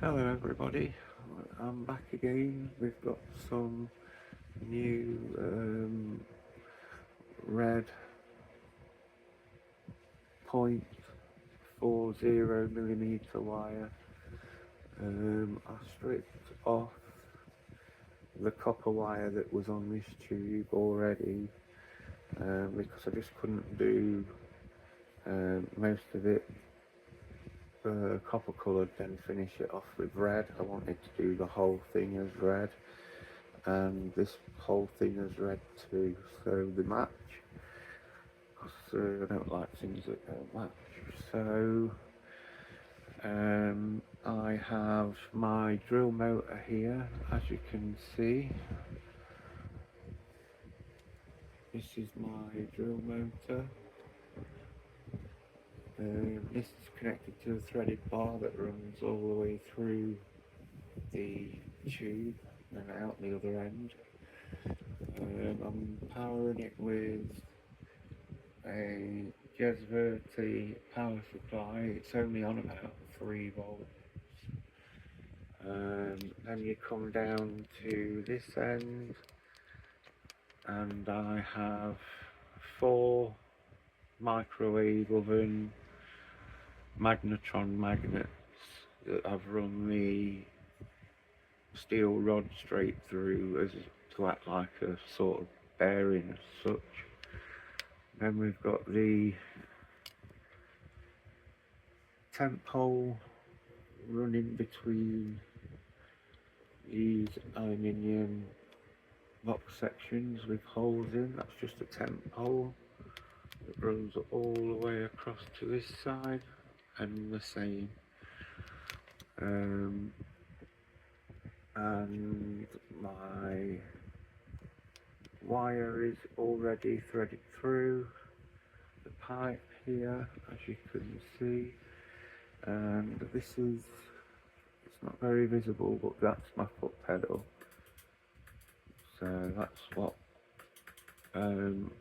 Hello everybody, I'm back again. We've got some new red 0.40mm wire. I stripped off the copper wire that was on this tube already because I just couldn't do most of it copper coloured, then finish it off with red. I wanted to do the whole thing as red, and this whole thing as red too, so they match, because I don't like things that don't match. So I have my drill motor here, as you can see. This is my drill motor. This is connected to a threaded bar that runs all the way through the tube and out the other end. I'm powering it with a Jesverty power supply. It's only on about 3 volts. Then you come down to this end, and I have 4 microwave oven magnetron magnets that I've run the steel rod straight through as to act like a sort of bearing as such. Then we've got the temp hole running between these aluminium box sections with holes in. That's just a temp hole. It runs all the way across to this side, and the same. And my wire is already threaded through the pipe here, as you can see. And this is, it's not very visible, but that's my foot pedal. So that's what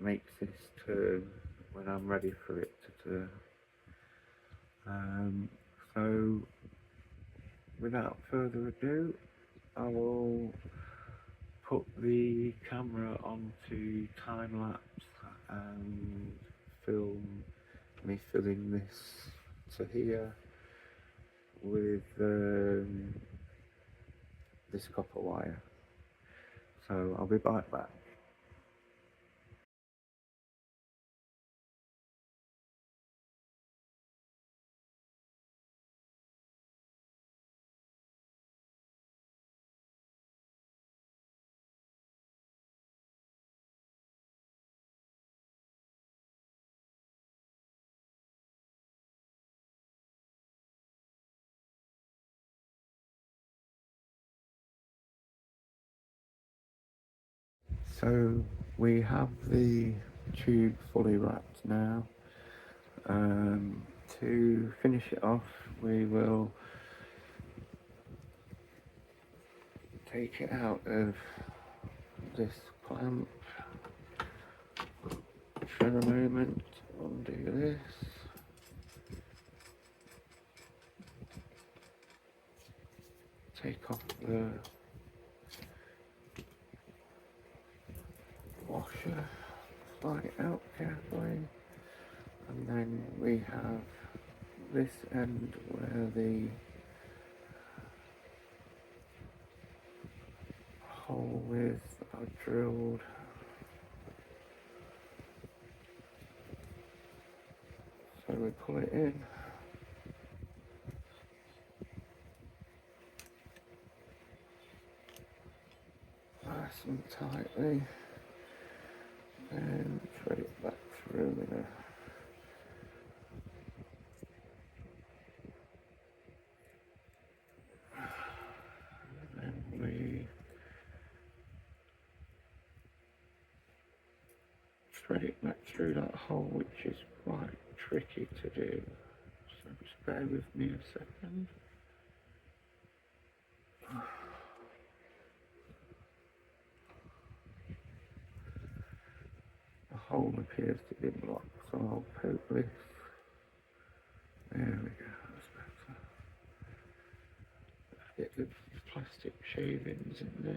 makes this turn when I'm ready for it to turn. So without further ado, I will put the camera onto time lapse and film me filling this to here with this copper wire. So I'll be right back. So we have the tube fully wrapped now. To finish it off, we will take it out of this clamp for a moment, undo this, take off the washer, slide it out carefully, and then we have this end where the hole is drilled. So we pull it in. Nice and tightly, and thread it back through there. We thread it back through that hole, which is quite tricky to do, so just bear with me a second. The hole appears to be blocked, so I'll poke this. There we go, that's better. bit of plastic shavings in there.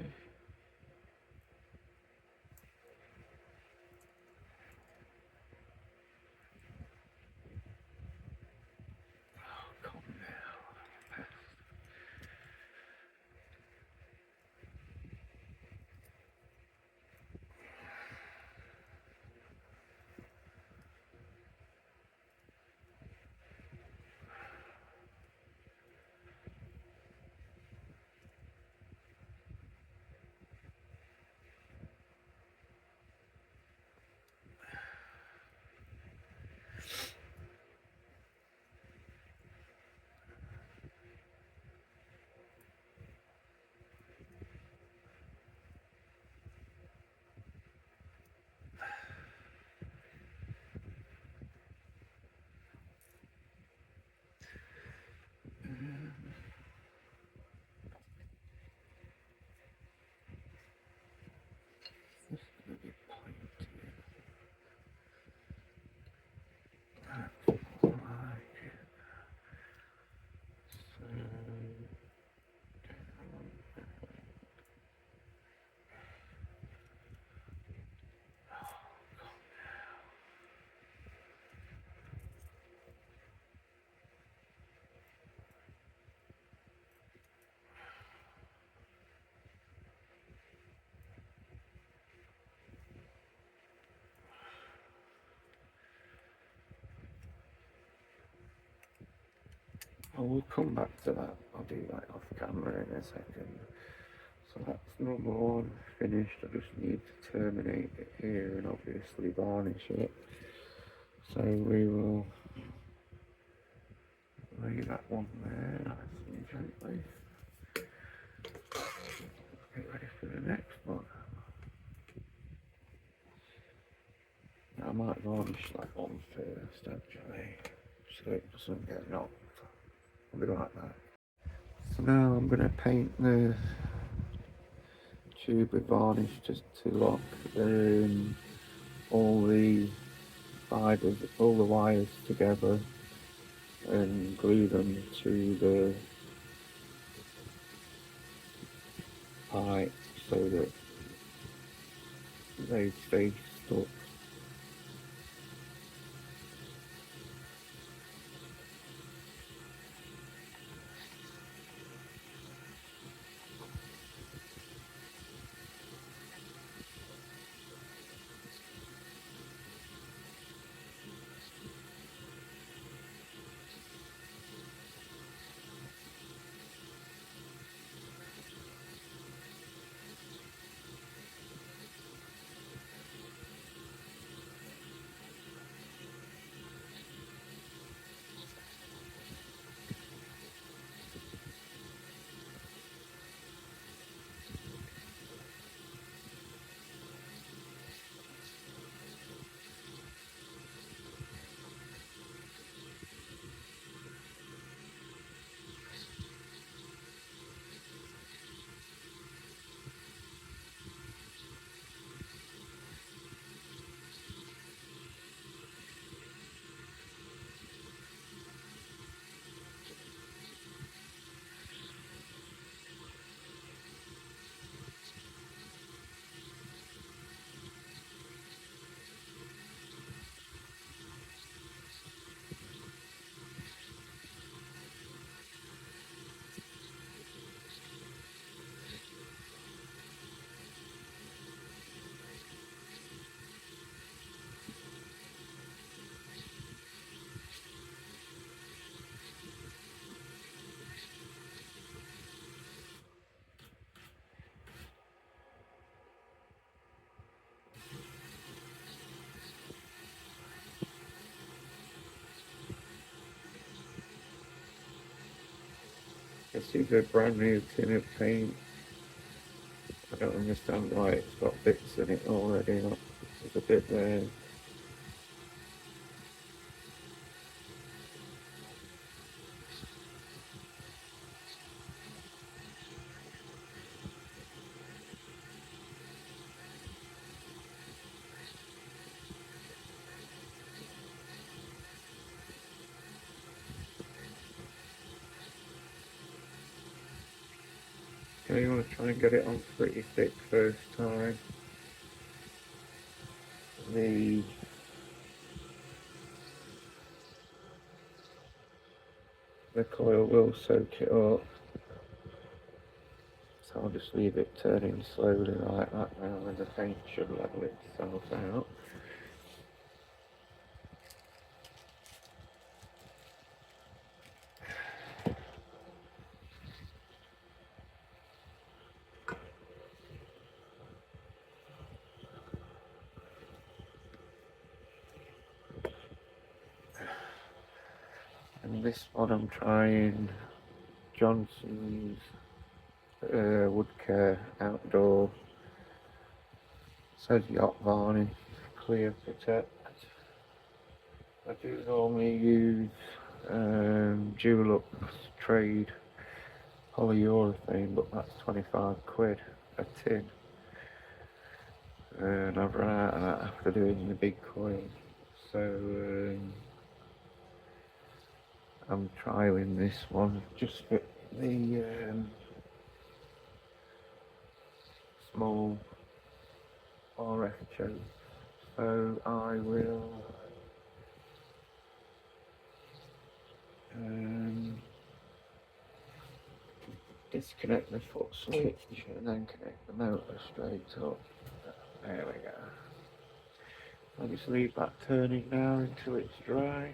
Oh, come now. It's gonna be pointy. That's like it. So, I will come back to that. I'll do that off camera in a second. So that's number one finished. I just need to terminate it here and obviously varnish it. So we will lay that one there nice and gently. Get ready for the next one. I might varnish that one first actually, so it doesn't get knocked. I'll be like that. So now I'm going to paint the tube with varnish just to lock all the fibres, all the wires together and glue them to the pipe so that they stay stuck. This is a brand new tin of paint. I don't understand why it's got bits in it already. Look, there's a bit there. So you want to try and get it on pretty thick first time. The coil will soak it up. So I'll just leave it turning slowly like that now, and the paint should level itself out. And this one I'm trying Johnson's Wood Care Outdoor. Says yacht varnish, clear protect. I do normally use Dulux Trade polyurethane, but that's 25 quid a tin. And I've run out of that after doing the big coil. So I'm trialing this one just for the small RF choke. So I will disconnect the foot switch and then connect the motor straight up. There we go. I'll just leave that turning now until it's dry,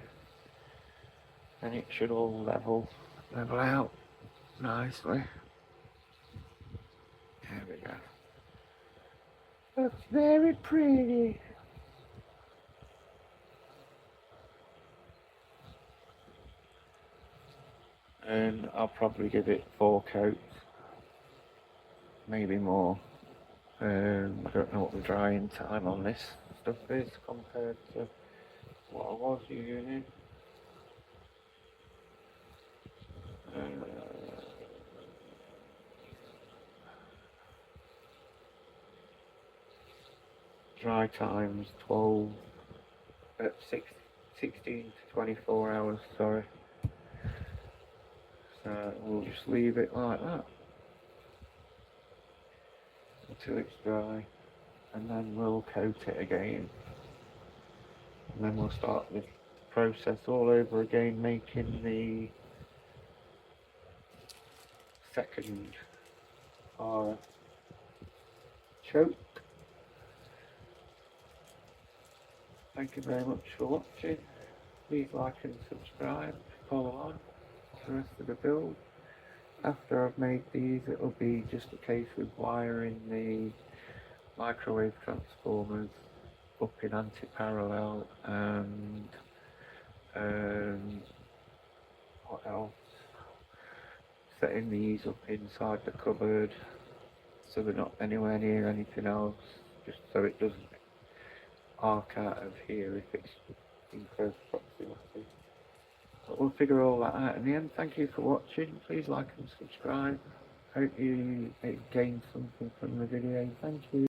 and it should all level out nicely. There we go. That's very pretty. And I'll probably give it 4 coats, maybe more. I don't know what the drying time on this stuff is compared to what I was using. Dry times 16 to 24 hours, sorry. So we'll just leave it like that until it's dry, and then we'll coat it again, and then we'll start the process all over again, making the second choke. Thank you very much for watching. Please like and subscribe to follow on the rest of the build. After I've made these, it'll be just a case of wiring the microwave transformers up in anti-parallel, and what else? Setting these up inside the cupboard so they're not anywhere near anything else, just so it doesn't arc out of here if it's in close proximity. But we'll figure all that out in the end. Thank you for watching. Please like and subscribe. Hope you gained something from the video. Thank you.